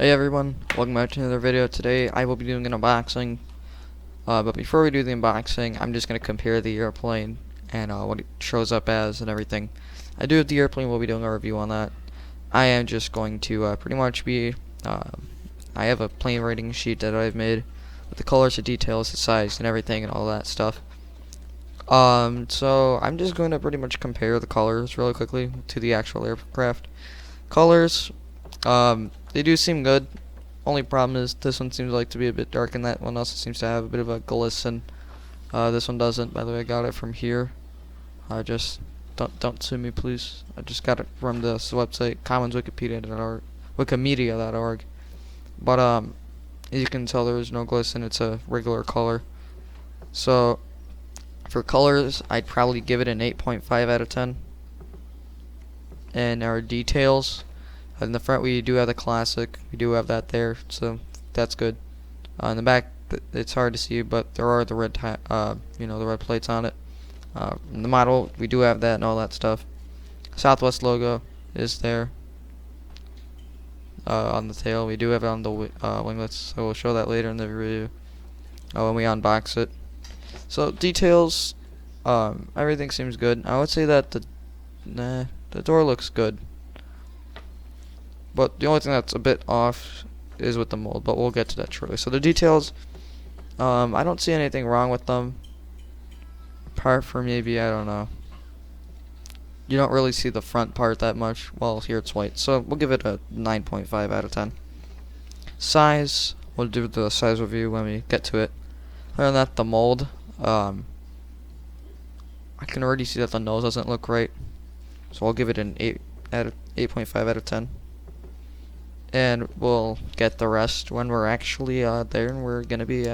Hey everyone, welcome back to another video. Today I will be doing an unboxing, but before we do the unboxing, I'm just going to compare the airplane and what it shows up as and everything. I do have the airplane, we'll be doing a review on that. I am just going to pretty much be, I have a plane rating sheet that I've made with the colors, the details, the size, and everything and all that stuff. So I'm just going to pretty much compare the colors really quickly to the actual aircraft. Colors, they do seem good. Only problem is this one seems like to be a bit dark and that one also seems to have a bit of a glisten. This one doesn't. By the way, I got it from here. Just don't sue me, please. I just got it from this website, wikimedia.org. But as you can tell, there is no glisten. It's a regular color. So for colors, I'd probably give it an 8.5 out of 10. And our details. In the front, we do have the classic. We do have that there, so that's good. In the back, it's hard to see, but there are the red, the red plates on it. In the model, we do have that and all that stuff. Southwest logo is there. On the tail, we do have it on the winglets, so we'll show that later in the review. When we unbox it. So details, everything seems good. I would say that the door looks good. But the only thing that's a bit off is with the mold, but we'll get to that shortly. So the details, I don't see anything wrong with them, apart from maybe, I don't know, you don't really see the front part that much. Well, here it's white, so we'll give it a 9.5 out of 10. Size, we'll do the size review when we get to it. Other than that, the mold, I can already see that the nose doesn't look right, so I'll give it an 8.5 out of 10. And we'll get the rest when we're actually there and we're going to be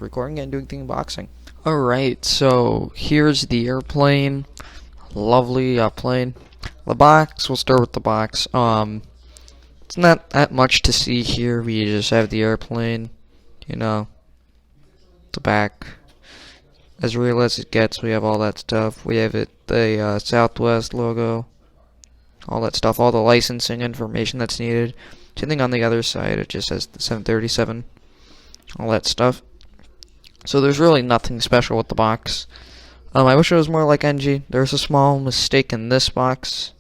recording and doing the unboxing. Alright, so here's the airplane. Lovely plane. The box, we'll start with the box. It's not that much to see here. We just have the airplane, the back. As real as it gets, we have all that stuff. We have the Southwest logo, all that stuff, all the licensing information that's needed. Same thing on the other side, it just says the 737, all that stuff. So there's really nothing special with the box. I wish it was more like NG. There's a small mistake in this box.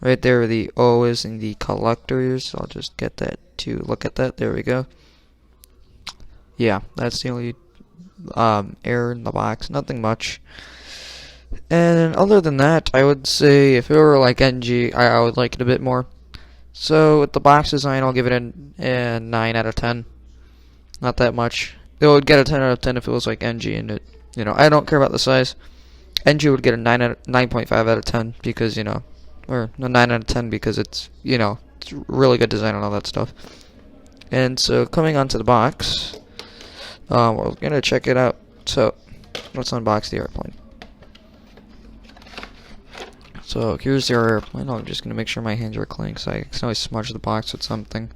Right there, the O is in the collectors. I'll just get that to look at that. There we go. Yeah, that's the only error in the box. Nothing much. And other than that, I would say if it were like NG, I would like it a bit more. So with the box design, I'll give it a 9 out of 10. Not that much. It would get a 10 out of 10 if it was like NG, and it, I don't care about the size. NG would get a 9.5 out of 10 because or a 9 out of 10 because it's it's really good design and all that stuff. And so coming onto the box, we're gonna check it out. So let's unbox the airplane. So here's the airplane. I'm just gonna make sure my hands are clean because I can always smudge the box with something.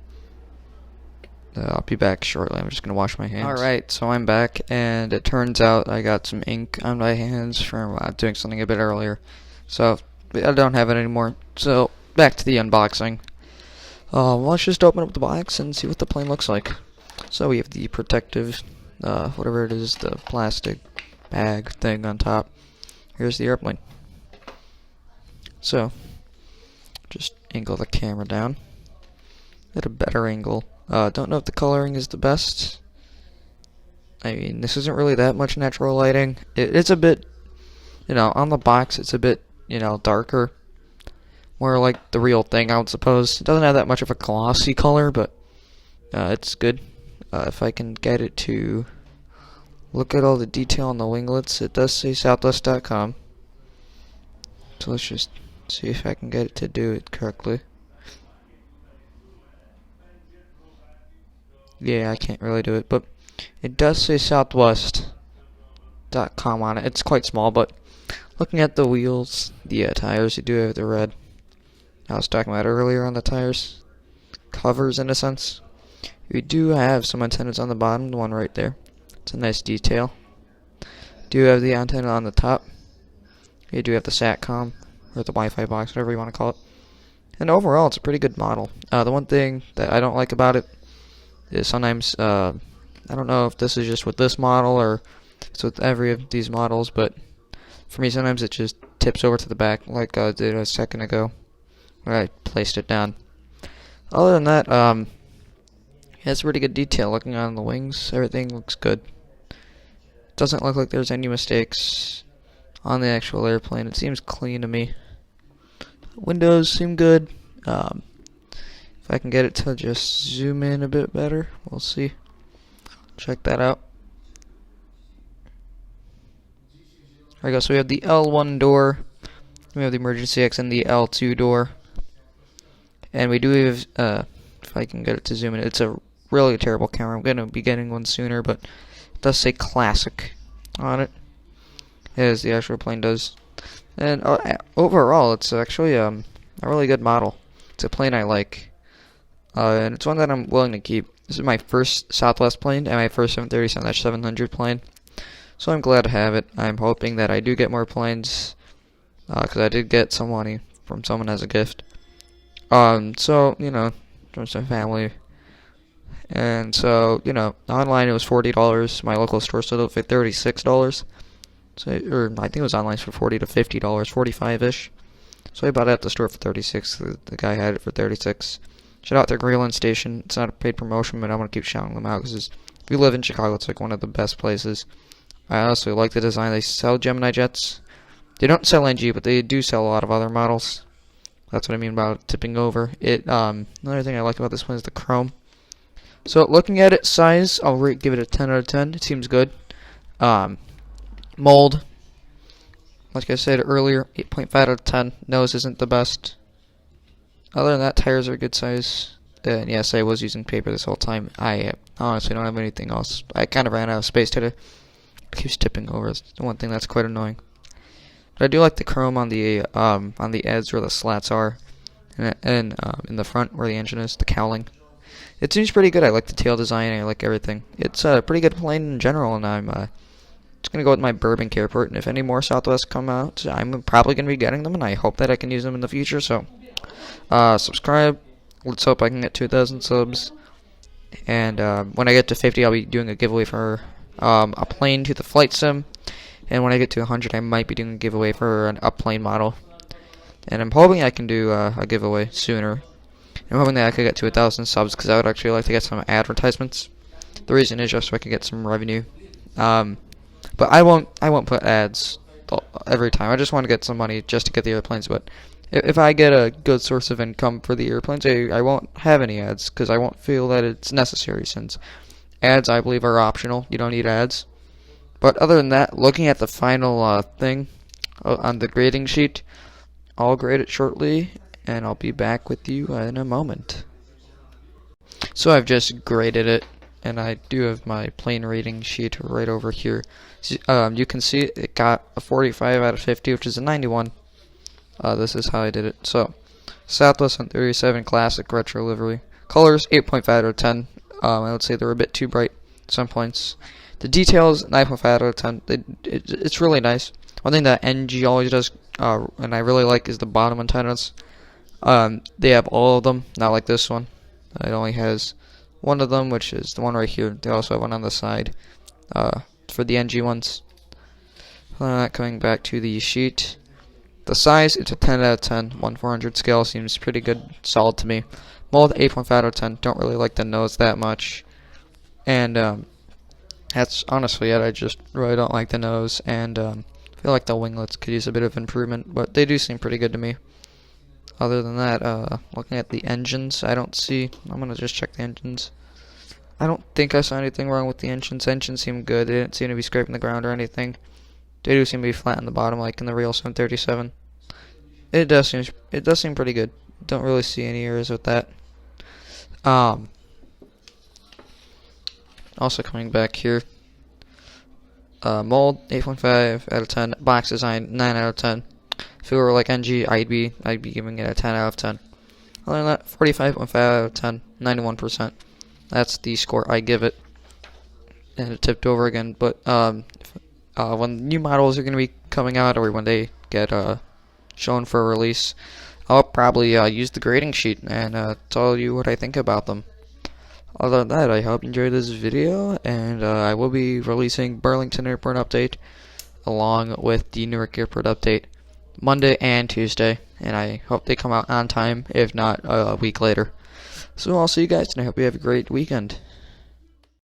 I'll be back shortly. I'm just gonna wash my hands. Alright, so I'm back, and it turns out I got some ink on my hands from doing something a bit earlier. So I don't have it anymore. So back to the unboxing. Let's just open up the box and see what the plane looks like. So we have the protective, whatever it is, the plastic bag thing on top. Here's the airplane. So, just angle the camera down. At a better angle. Don't know if the coloring is the best. I mean, this isn't really that much natural lighting. It's a bit, on the box it's a bit, darker. More like the real thing, I would suppose. It doesn't have that much of a glossy color, but it's good. If I can get it to look at all the detail on the winglets, it does say southwest.com. So let's just see if I can get it to do it correctly. Yeah, I can't really do it, but it does say southwest.com on it. It's quite small, but looking at the wheels, the tires, you do have the red. I was talking about earlier on the tires. Covers, in a sense. We do have some antennas on the bottom, the one right there. It's a nice detail. Do have the antenna on the top. You do have the SATCOM, or the Wi-Fi box, whatever you want to call it. And overall, it's a pretty good model. The one thing that I don't like about it is sometimes, I don't know if this is just with this model or it's with every of these models, but for me, sometimes it just tips over to the back like I did a second ago where I placed it down. Other than that, it has pretty good detail. Looking on the wings, everything looks good. Doesn't look like there's any mistakes on the actual airplane. It seems clean to me. Windows seem good. If I can get it to just zoom in a bit better, we'll see. Check that out. There we go. So we have the L1 door. We have the emergency exit and the L2 door. And we do have, if I can get it to zoom in, it's a really terrible camera. I'm going to be getting one sooner, but it does say classic on it, as the actual plane does. And overall, it's actually a really good model. It's a plane I like. And it's one that I'm willing to keep. This is my first Southwest plane and my first 737-700 plane. So I'm glad to have it. I'm hoping that I do get more planes, because I did get some money from someone as a gift. So, you know, from some family. And so, you know, online it was $40. My local store sold it for $36. So, or I think it was online for $40 to $50, 45-ish. So I bought it at the store for $36. The guy had it for $36. Shout out to Greenland Station. It's not a paid promotion, but I'm gonna keep shouting them out because if you live in Chicago, it's like one of the best places. I honestly like the design. They sell Gemini jets. They don't sell NG, but they do sell a lot of other models. That's what I mean about tipping over. Another thing I like about this one is the chrome. So looking at its size, I'll give it a 10 out of 10. It seems good. Mold, like I said earlier, 8.5 out of 10. Nose isn't the best. Other than that, tires are a good size. And yes, I was using paper this whole time. I honestly don't have anything else. I kind of ran out of space today. It keeps tipping over. It's the one thing that's quite annoying. But I do like the chrome on the edge where the slats are, and in the front where the engine is, the cowling. It seems pretty good. I like the tail design. I like everything. It's a pretty good plane in general, and I'm just gonna go with my Burbank Airport. And if any more Southwest come out, I'm probably gonna be getting them, and I hope that I can use them in the future. So, subscribe. Let's hope I can get 2,000 subs. And when I get to 50, I'll be doing a giveaway for a plane to the flight sim. And when I get to 100, I might be doing a giveaway for an upplane model. And I'm hoping I can do a giveaway sooner. I'm hoping that I could get to 1,000 subs because I would actually like to get some advertisements. The reason is just so I can get some revenue. But I won't put ads every time. I just want to get some money just to get the airplanes. But if I get a good source of income for the airplanes, I won't have any ads because I won't feel that it's necessary since ads, I believe, are optional. You don't need ads. But other than that, looking at the final thing on the grading sheet, I'll grade it shortly, and I'll be back with you in a moment. So I've just graded it, and I do have my plane rating sheet right over here. So, you can see it got a 45 out of 50, which is a 91. This is how I did it. So, Southwest 137 Classic Retro Livery. Colors, 8.5 out of 10. I would say they're a bit too bright at some points. The details, 9.5 out of 10. It's really nice. One thing that NG always does, and I really like, is the bottom antennas. They have all of them, not like this one. It only has one of them, which is the one right here. They also have one on the side for the NG ones. Coming back to the sheet. The size, it's a 10 out of 10. 1/400 scale seems pretty good, solid to me. Mold, 8.5 out of 10. Don't really like the nose that much. And that's honestly it. I just really don't like the nose, and I feel like the winglets could use a bit of improvement, but they do seem pretty good to me. Other than that, looking at the engines, I don't see. I'm gonna just check the engines. I don't think I saw anything wrong with the engines. Engines seem good. They didn't seem to be scraping the ground or anything. They do seem to be flat on the bottom, like in the real 737. It does seem pretty good. Don't really see any errors with that. Also coming back here, mold 8.5 out of 10. Box design 9 out of 10. If it were like NG, I'd be giving it a 10 out of 10. Other than that, 45.5 out of 10, 91%. That's the score I give it. And it tipped over again. But when new models are going to be coming out, or when they get shown for release, I'll probably use the grading sheet and tell you what I think about them. Other than that, I hope you enjoyed this video, and I will be releasing Burlington Airport update along with the Newark Airport update Monday and Tuesday, and I hope they come out on time, if not a week later. So I'll see you guys, and I hope you have a great weekend.